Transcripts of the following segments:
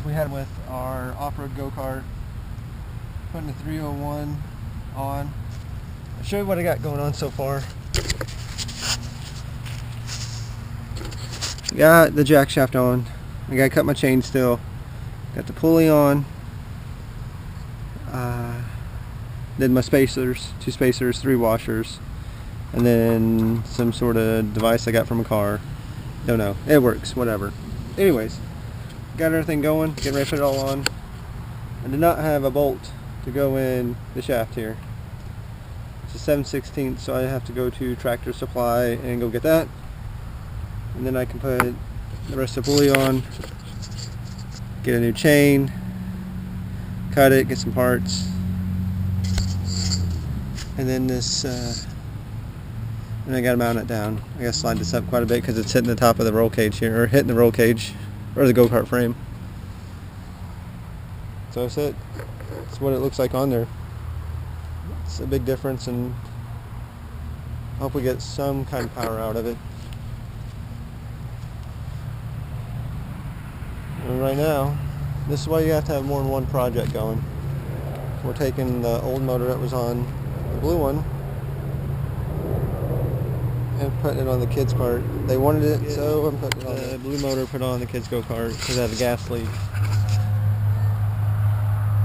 we had with our off-road go-kart, putting the 301 on. I'll show you what I got going on so far. Got the jack shaft on. I gotta cut my chain still. Got the pulley on. Did my spacers, 2 spacers, 3 washers, and then some sort of device I got from a car. Don't know. It works, whatever. Anyways, got everything going, getting ready to put it all on. I did not have a bolt to go in the shaft here. It's a 7/16, so I have to go to Tractor Supply and go get that. And then I can put the rest of the pulley on, get a new chain, cut it, get some parts. And then this, and I gotta mount it down. I gotta slide this up quite a bit because it's hitting the top of the roll cage here, or hitting the roll cage, or the go-kart frame. So that's it. That's what it looks like on there. It's a big difference, and I hope we get some kind of power out of it. And right now, this is why you have to have more than one project going. We're taking the old motor that was on the blue one and putting it on the kids' cart. They wanted it, so I'm putting it on the blue motor, put on the kids' go-kart because it had a gas leak.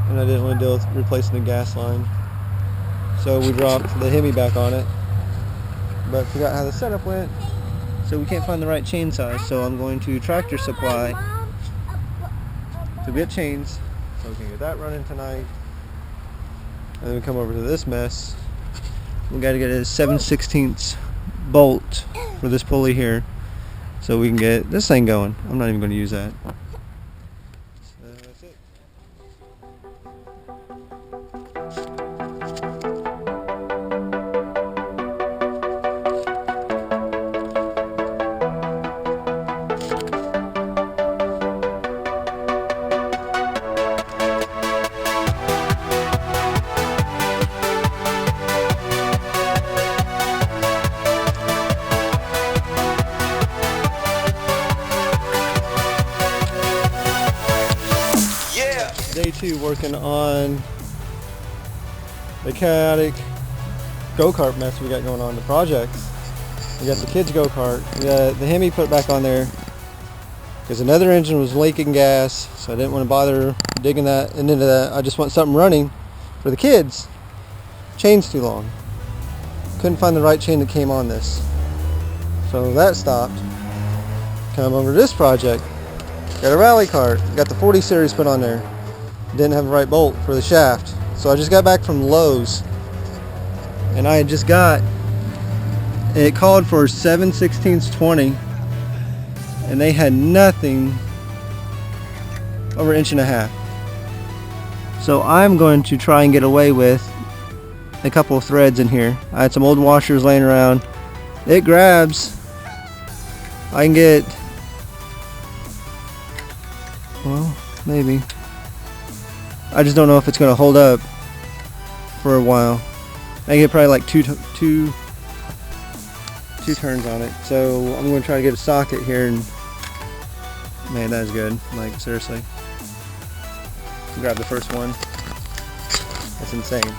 And I didn't want to deal with replacing the gas line. So we dropped the Hemi back on it, but forgot how the setup went. So we can't find the right chain size, so I'm going to Tractor Supply to get chains so we can get that running tonight. And then we come over to this mess. We got to get a 7/16 bolt for this pulley here so we can get this thing going. I'm not even going to use that. So that's it. Day 2 working on the chaotic go-kart mess we got going on, the projects. We got the kids go-kart, we got the Hemi put back on there because another engine was leaking gas, so I didn't want to bother digging that into that. I just want something running for the kids. Chain's too long. Couldn't find the right chain that came on this, so that stopped. Come over to this project. Got a rally cart, got the 40 series put on there. Didn't have the right bolt for the shaft, so I just got back from Lowe's, and I had just got, it called for 7/16 20, and they had nothing over 1.5 inches. So I'm going to try and get away with a couple of threads in here. I had some old washers laying around. It grabs. I can get, well, maybe. I just don't know if it's going to hold up for a while. I get probably like two turns on it. So I'm going to try to get a socket here, and man, that is good. Like, seriously. Grab the first one. That's insane.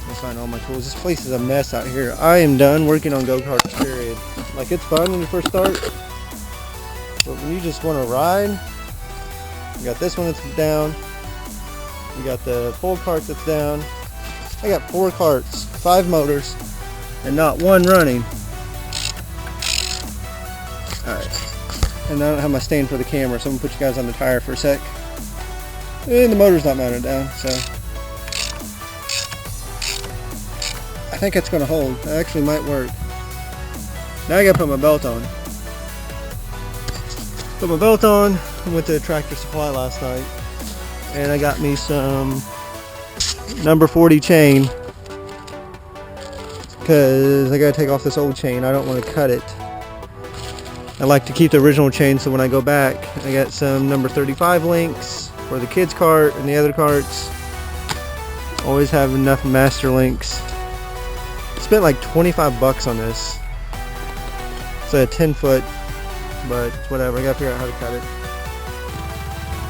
I'll find all my tools. This place is a mess out here. I am done working on go-karts, period. Like, it's fun when you first start, but when you just want to ride, you got this one that's down. We got the full cart that's down. I got 4 carts, 5 motors, and not one running. Alright. And I don't have my stand for the camera, so I'm going to put you guys on the tire for a sec. And the motor's not mounted down, so I think it's going to hold. It actually might work. Now I got to put my belt on. Put my belt on. I went to Tractor Supply last night, and I got me some number 40 chain because I got to take off this old chain. I don't want to cut it. I like to keep the original chain, so when I go back, I got some number 35 links for the kids cart and the other carts. Always have enough master links. Spent like 25 bucks on this. It's a 10 foot, but whatever. I gotta figure out how to cut it.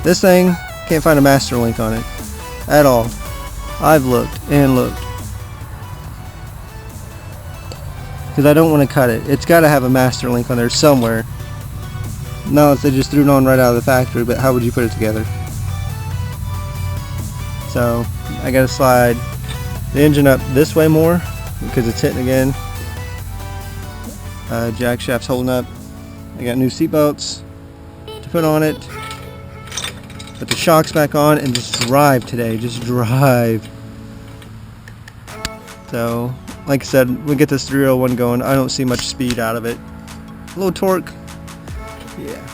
This thing, can't find a master link on it at all. I've looked and looked. Because I don't want to cut it. It's got to have a master link on there somewhere. No, they just threw it on right out of the factory, but how would you put it together? So, I got to slide the engine up this way more because it's hitting again. Jack shaft's holding up. I got new seat belts to put on it. Put the shocks back on and just drive today. Just drive. So, like I said, we'll get this 301 going. I don't see much speed out of it. A little torque. Yeah.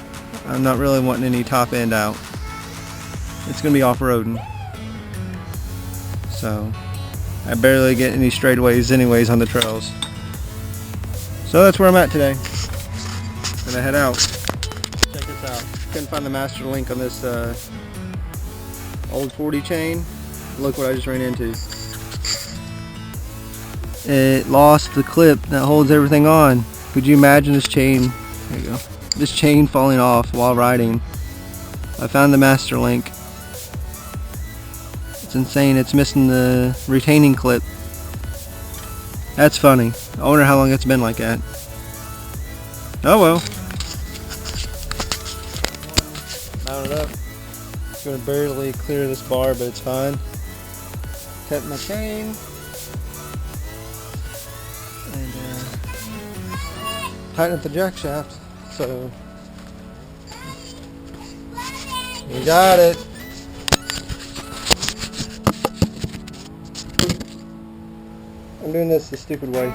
I'm not really wanting any top end out. It's going to be off-roading. So, I barely get any straightaways anyways on the trails. So that's where I'm at today. Gonna head out. Check this out. Couldn't find the master link on this old 40 chain. Look what I just ran into. It lost the clip that holds everything on. Could you imagine this chain? There you go. This chain falling off while riding. I found the master link. It's insane. It's missing the retaining clip. That's funny. I wonder how long it's been like that. Oh well. Mount it up. It's going to barely clear this bar, but it's fine. Cut my chain. And tighten up the jack shaft. So, you got it. I'm doing this the stupid way.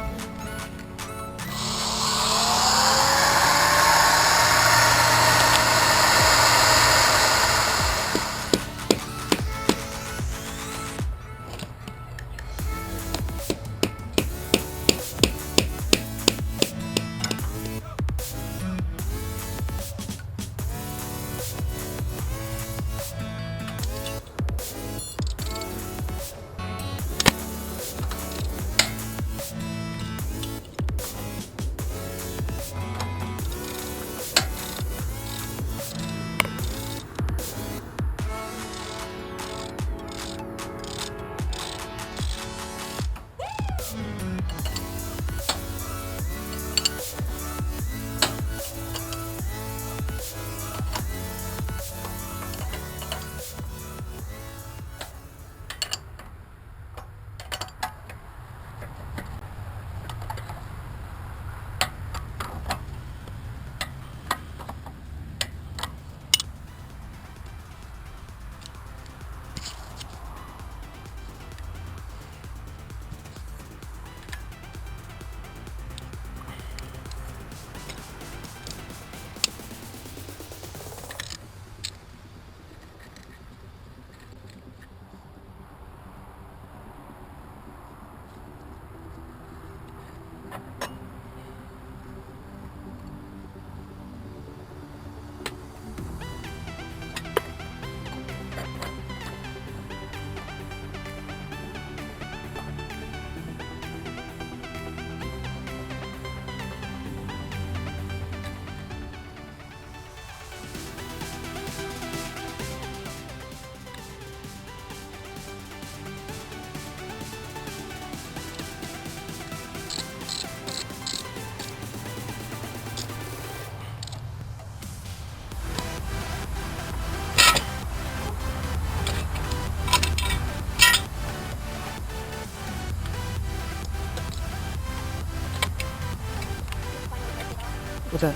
What's that?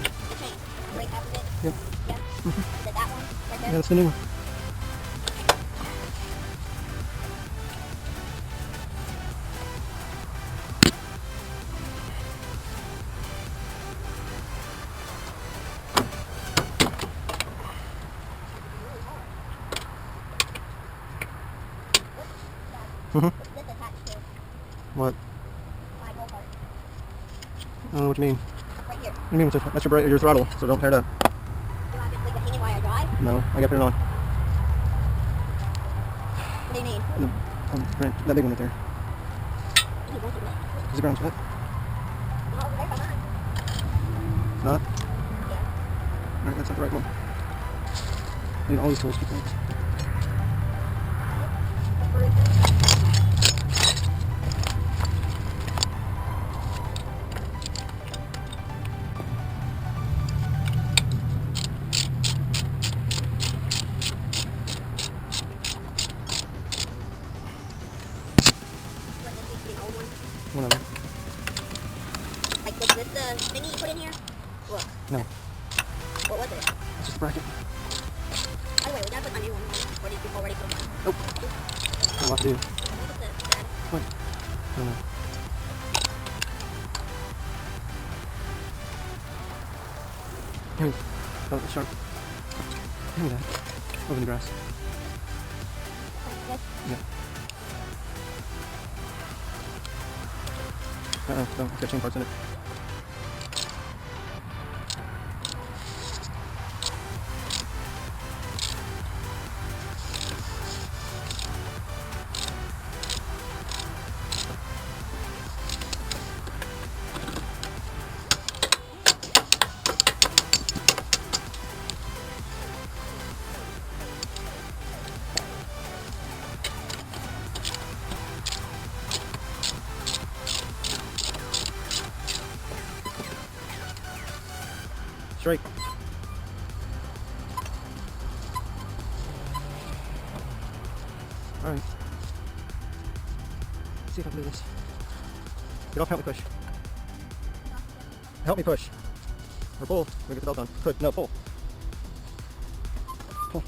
Yep. Mm-hmm. That one right there? Yeah, that's the new one. Mm-hmm. What? I don't know what you mean. Right here. What do you mean? That's your throttle, so don't tear it up. Do you want to leave it hanging while I drive? No, I gotta put it on. What do you mean? That big one right there. Is the ground's wet? No, over there by mine. Not? Yeah. Alright, that's not the right one. I need all these tools to fix. One of them. Like, was this the thingy you put in here? Look. No. What was it? It's just a bracket. By the way, we gotta put my new one on. Or did you already put one? Nope. A lot to do. Look at this, Dad. What? I don't know. Here. Oh, it's sharp. Give me that. Over in the grass. This? Yeah. No, it's got chain parts in it. Straight. Alright. Let's see if I can do this. Get off, help me push. Help me push. Or pull. We get the belt on. Push. No, pull. Pull.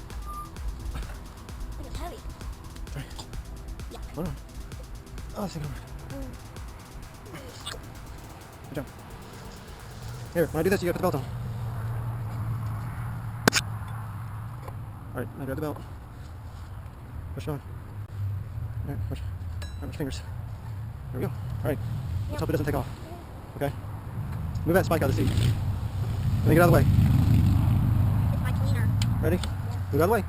It's heavy. Yeah. Hold on. Oh, this thing over. Good job. Here, when I do this, you gotta put the belt on. Alright, now grab the belt. Push it on. Alright, push. Alright, push your fingers. There we go. Alright. Let's hope it doesn't take off. Okay? Move that spike out of the seat. Let me get out of the way. It's my cleaner. Ready? Yeah. Move out of the way.